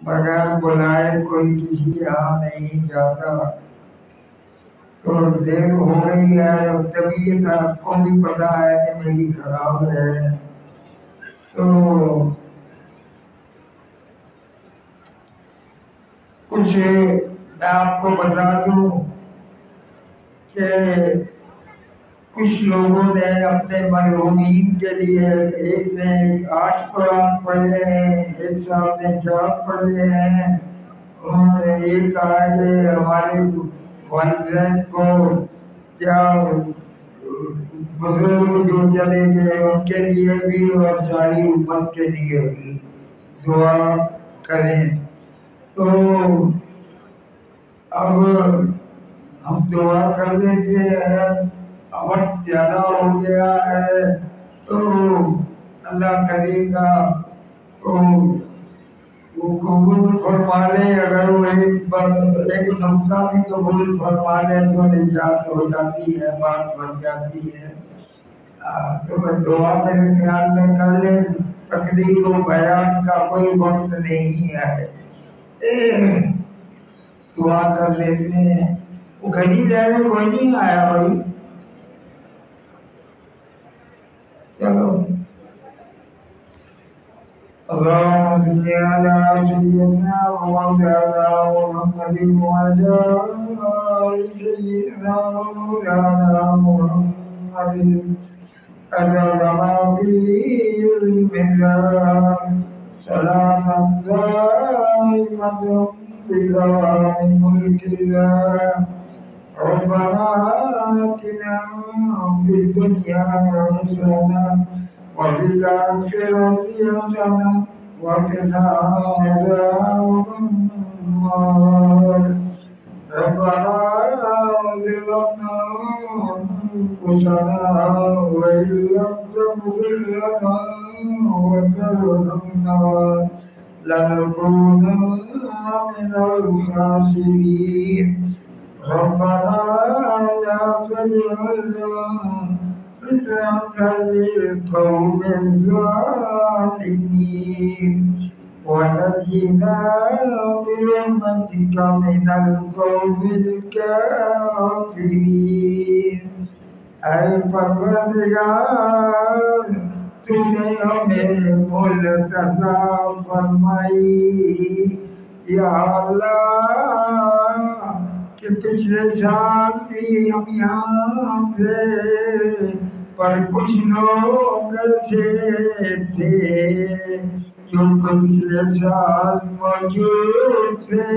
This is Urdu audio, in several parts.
بغیر بلائے کوئی کسی یہاں نہیں جاتا، تو دیر ہو گئی ہے، طبیعت آپ کو بھی پتا ہے کہ میری خراب ہے، تو کچھ میں آپ کو بتا دوں کہ کچھ لوگوں نے اپنے مرحومین کے لیے ایک نے 8 قرآن پڑھے ہیں، ایک صاحب نے 4 پڑھے ہیں۔ انہوں نے یہ کہا کہ ہمارے والدین کو یا بزرگ جو چلے گئے ان کے لیے بھی اور ساری امت کے لیے بھی دعا کریں۔ تو اب ہم دعا کر لیتے ہیں، وقت زیادہ ہو گیا ہے تو اللہ کرے گا تو وہ قبول فرما لے، اگر وہ ایک نقطہ بھی قبول فرما لے تو نجات ہو جاتی ہے، بات بن جاتی ہے۔ تو دعا میرے خیال میں کر لیں، تقریر و بیان کا کوئی وقت نہیں ہے، دعا کر لیتے ہیں۔ وہ گھڑی لینے کوئی نہیں آیا بھائی، چلو۔ اللهم صل على سيدنا ومولانا محمد وعلى آل سيدنا ومولانا محمد عدد ما في علم الله صلاة دائمة بدوام ملك الله ربنا آتنا في الدنيا حسنة وفي الآخرة حسنة وقنا عذاب النار ربنا ظلمنا أنفسنا وإن لم تغفر لنا وترحمنا لنكونن من الخاسرين ربنا لا تجعلنا فتنة للقوم الظالمين ونجنا برحمتك من القوم الكافرين۔ اے پروردگار، تو نے ہمیں مہلت عطا فرمائی یا اللہ، کہ پچھلے سال بھی ہم یہاں تھے، پر کچھ لوگ ایسے تھے جو پچھلے سال موجود تھے،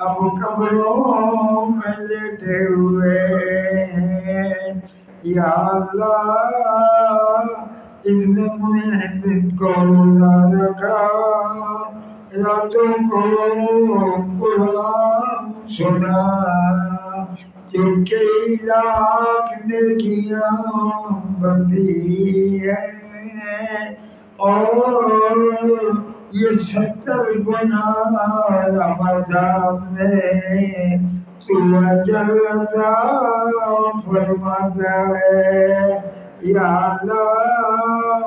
اب قبروں میں لیٹے ہوئے ہیں یا اللہ۔ ان نے دن کو روزہ رکھا، راتوں کو قرآن سنا، جو کئی لاکھ نیکیاں بندی ہے، اور یہ 70 گناہ رمضان میں تو اجر عطا فرماتا ہے یا اللہ۔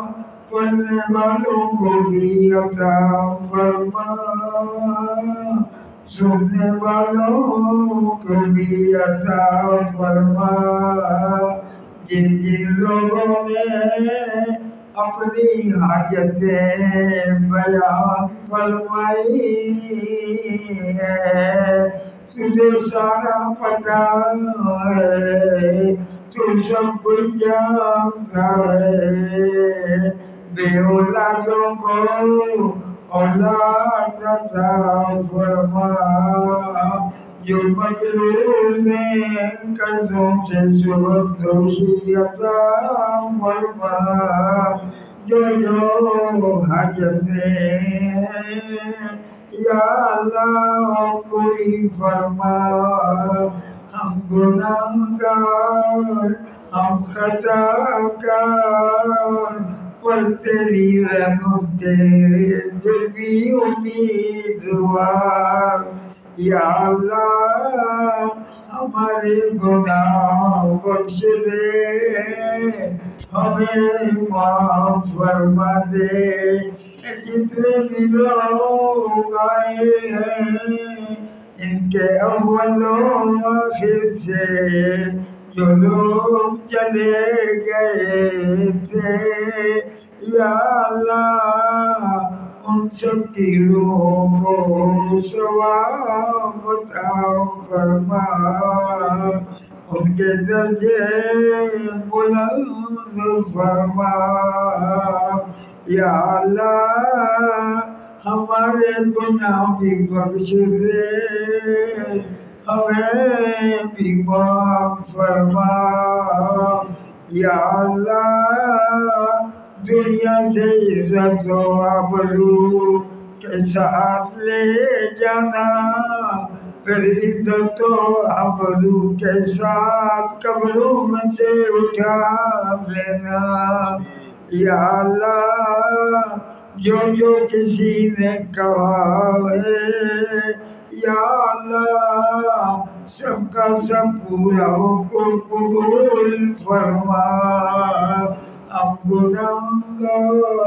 پڑھنے والوں کو بھی عطا فرما، سننے والوں کو بھی عطا فرما۔ جن جن لوگوں نے اپنی حاجتیں بیان فرمائی ہے، تجھے سارا پتہ ہے، تو سب کچھ جانتا ہے۔ بے اولادوں کو اولاد عطا فرما، جو مقروض ہیں قرضوں سے سبکدوشی عطا فرما، جو حاجتیں یا اللہ پوری فرما۔ ہم گناہگار، ہم خطا کار، پر تیری رحمت کے پھر بھی امیدوار یا اللہ۔ ہمارے گناہ بخش دے، ہمیں معاف فرما دے، جتنے بھی لوگ آئے ہیں ان کے اول و آخر سے جو لوگ چلے گئے تھے، یا اللہ ان سب کی روحوں کو ثواب عطا فرما، ان کے درجے بلند فرما، یا اللہ ہمارے گناہ بھی بخش دے، ہمیں بھی معاف فرما، یا اللہ دنیا سے عزت و آبرو کے ساتھ لے جانا، پھر عزت و آبرو کے ساتھ قبروں میں سے اٹھا لینا، یا اللہ جو کسی نے کہا ہے یا اللہ سب کا سب پورا کو قبول فرما، ہم گناہگار،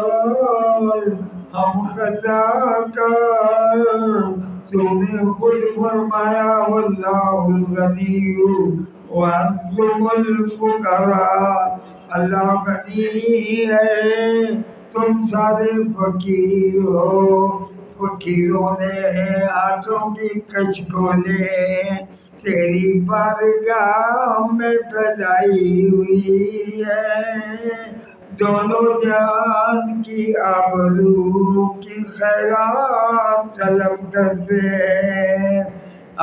ہم خطا کار، تو نے خود فرمایا واللہ الغنی وانتم الفقراء، اللہ غنی ہے تم سارے فقیر ہو، فقیروں نے ہاتھوں کی کچھ کھولے تیری بارگاہ میں پھیلائی ہوئی ہے، دونوں جہان کی آبرو کی خیرات طلب کرتے ہیں،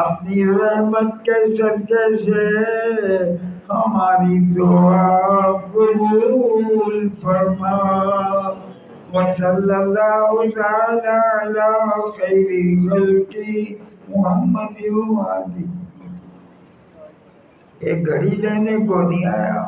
اپنی رحمت کے صدقے سے ہماری دعا قبول فرما، وصلی اللہ تعالی علی خیر خلقی محمد وآلہ۔ ایک گھڑی لینے کو نہیں آیا،